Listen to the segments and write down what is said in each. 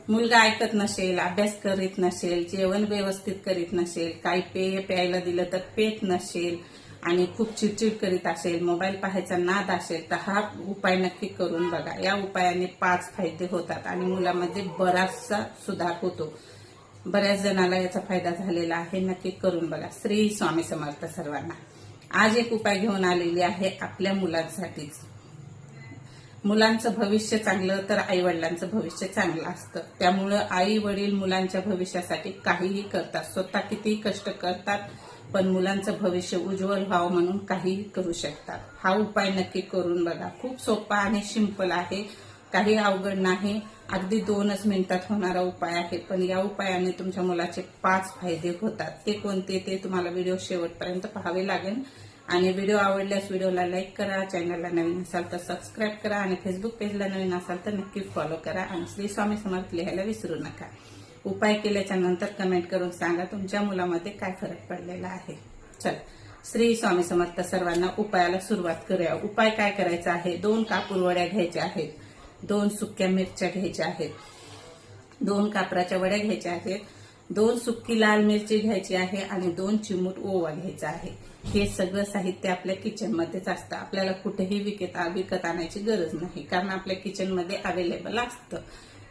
मुलगा ऐकत नसेल, अभ्यास करीत नसेल, जेवण व्यवस्थित करीत नसेल, काही पेय प्यायला दिलं तर पेत नसेल आणि खूप चिडचिड करीत असेल, मोबाईल पाहायचा नाद असेल, तर हा उपाय नक्की करून बघा. या उपायाने 5 फायदे होतात आणि मुलामध्ये बराचसा सुधार होतो. बऱ्याच जणाला याचा फायदा झालेला आहे. नक्की करून बघा. श्री स्वामी समर्थ सर्वांना. आज एक उपाय घेऊन आलेली आहे आपल्या मुलांसाठीच. मुलांचं भविष्य चांगलं तर आई वडिलांचं भविष्य चांगलं असतं. त्यामुळं आई वडील मुलांच्या भविष्यासाठी काहीही करतात, स्वतः कितीही कष्ट करतात, पण मुलांचं भविष्य उज्ज्वल व्हावं म्हणून काहीही करू शकतात. हा उपाय नक्की करून बघा. खूप सोपा आणि सिंपल आहे, काही अवघड नाही. अगदी 2च मिनिटात होणारा उपाय आहे. पण या उपायाने तुमच्या मुलाचे 5 फायदे होतात. ते कोणते ते तुम्हाला व्हिडिओ शेवटपर्यंत पाहावे लागेल. आणि व्हिडिओ आवडल्यास व्हिडिओला लाईक करा, चॅनलला नवीन असाल तर सबस्क्राईब करा आणि फेसबुक पेजला नवीन असाल तर नक्की फॉलो करा आणि श्री स्वामी समर्थ लिहायला विसरू नका. उपाय केल्याच्या नंतर कमेंट करून सांगा तुमच्या मुलामध्ये काय फरक पडलेला आहे. चल, श्री स्वामी समर्थ सर्वांना. उपायाला सुरुवात करूया. उपाय काय करायचा आहे? 2 कापूर वड्या घ्यायच्या आहेत, 2 सुक्या मिरच्या घ्यायच्या आहेत, 2 कापराच्या वड्या घ्यायच्या आहेत, 2 सुक्की लाल मिरची घ्यायची आहे आणि 2 चिमूट ओवा घ्यायचा आहे. हे सगळं साहित्य आपल्या किचनमध्येच असतं. आपल्याला कुठेही विकत आणायची गरज नाही, कारण आपल्या किचनमध्ये अवेलेबल असतं.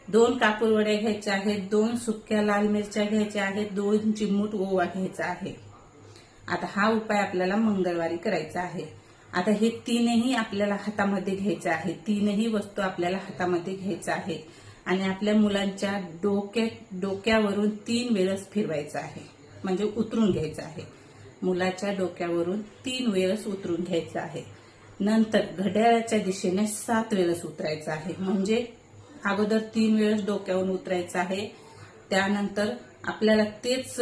2 कापूर वड्या घ्यायच्या आहेत, 2 सुक्या लाल मिरच्या घ्यायच्या आहेत, 2 चिमूट ओवा घ्यायचा आहे. आता हा उपाय आपल्याला मंगळवारी करायचा आहे. आता हे 3ही आपल्याला हातामध्ये घ्यायचं आहे. 3ही वस्तू आपल्याला हातामध्ये घ्यायचं आहे आणि आपल्या मुलांच्या डोक्यावरून 3 वेळेस फिरवायचं आहे, म्हणजे उतरून घ्यायचं आहे. मुलाच्या डोक्यावरून 3 वेळेस उतरून घ्यायचं आहे. नंतर घड्याळाच्या दिशेने 7 वेळेस उतरायचं आहे. म्हणजे अगोदर 3 वेळेस डोक्यावरून उतरायचं आहे, त्यानंतर आपल्याला तेच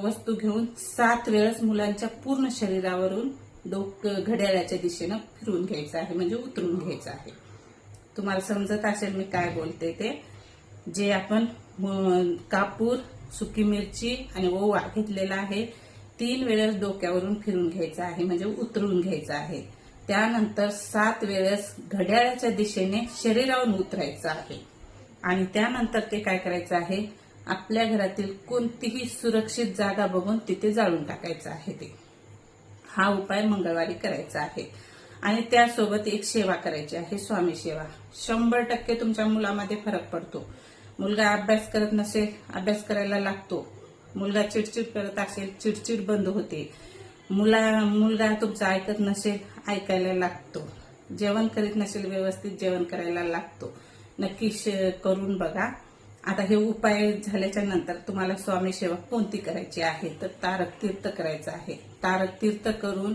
वस्तू घेऊन 7 वेळेस मुलांच्या पूर्ण शरीरावरून घड्याळाच्या दिशेनं फिरून घ्यायचं आहे, म्हणजे उतरून घ्यायचं आहे. तुम्हाला समजत असेल मी काय बोलते ते. जे आपण कापूर, सुकी मिरची आणि ओवा घेतलेला आहे, 3 वेळेस डोक्यावरून फिरून घ्यायचं आहे, म्हणजे उतरून घ्यायचं आहे. त्यानंतर 7 वेळेस घड्याळाच्या दिशेने शरीरावरून उतरायचं आहे आणि त्यानंतर ते काय करायचं आहे, आपल्या घरातील कोणतीही सुरक्षित जागा बघून तिथे जाळून टाकायचं आहे. ते हा उपाय मंगळवारी करायचा आहे. आणि त्यासोबत एक सेवा करायची आहे, स्वामी सेवा. 100% तुमच्या मुलामध्ये फरक पडतो. मुलगा अभ्यास करत नसेल, अभ्यास करायला लागतो. मुलगा चिडचिड करत असेल, चिडचिड बंद होते. मुलगा तुमचा ऐकत नसेल, ऐकायला लागतो. जेवण करीत नसेल, व्यवस्थित जेवण करायला लागतो. नक्की करून बघा. आता हे उपाय झाल्याच्या नंतर तुम्हाला स्वामी सेवा कोणती करायची आहे, तर तारक तीर्थ करायचं आहे. तारक तीर्थ करून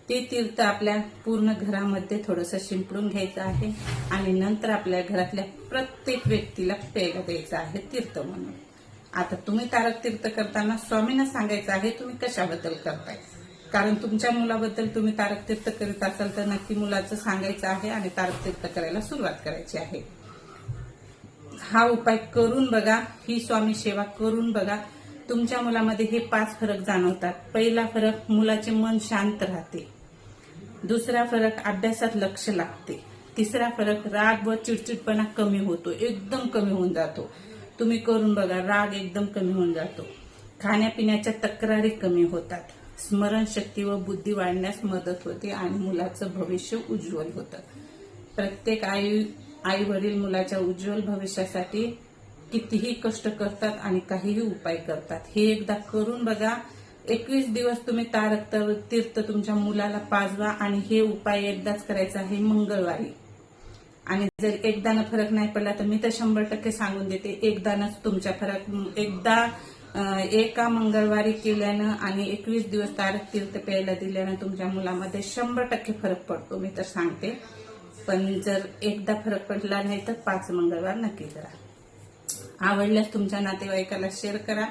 ते तीर्थ आपल्या पूर्ण घरामध्ये थोडंसं शिंपडून घ्यायचं आहे आणि नंतर आपल्या घरातल्या प्रत्येक व्यक्तीला प्यायला द्यायचं आहे तीर्थ म्हणून. आता तुम्ही तारक तीर्थ करताना स्वामींना सांगायचं आहे तुम्ही कशाबद्दल करताय, कारण तुमच्या मुलाबद्दल तुम्ही तारक तीर्थ करीत असाल तर नक्की मुलाचं सांगायचं आहे आणि तारक तीर्थ करायला सुरुवात करायची आहे. हा उपाय करून बघा, ही स्वामी सेवा करून बघा. तुमच्या मुलामध्ये हे 5 फरक जाणवतात. पहिला फरक, मुलाचे मन शांत राहते. दुसरा फरक, अभ्यासात लक्ष लागते. तिसरा फरक, राग व चिडचिडपणा कमी होतो, एकदम कमी होऊन जातो. तुम्ही करून बघा, राग एकदम कमी होऊन जातो. खाण्यापिण्याच्या तक्रारी कमी होतात. स्मरणशक्ती व बुद्धी वाढण्यास मदत होते आणि मुलाचं भविष्य उज्ज्वल होतं. प्रत्येक आई वडील मुलाच्या उज्ज्वल भविष्यासाठी कितीही कष्ट करतात आणि काहीही उपाय करतात. हे एकदा करून बघा. 21 दिवस तुम्ही तारक तीर्थ तुमच्या मुलाला पाजवा आणि हे उपाय एकदाच करायचा आहे, मंगळवारी. आणि जर एकदानं फरक नाही पडला तर मी तर 100% सांगून देते, एकदानच तुमच्या फरक एका मंगळवारी केल्यानं आणि 21 दिवस तारक तीर्थ प्यायला दिल्यानं तुमच्या मुलामध्ये 100% फरक पडतो, मी तर सांगते. पण जर एकदा फरक पडला नाही तर 5 मंगळवार नक्की करा. आवडल्यास तुमच्या नातेवाईकाला शेअर करा.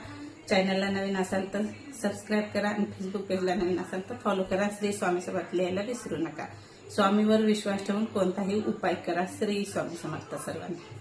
चॅनलला नवीन असाल तर सबस्क्राईब करा आणि फेसबुक पेजला नवीन असाल तर फॉलो करा. श्री स्वामी समर्थ लिहायला विसरू नका. स्वामीवर विश्वास ठेवून कोणताही उपाय करा. श्री स्वामी समर्थ सर्वांना.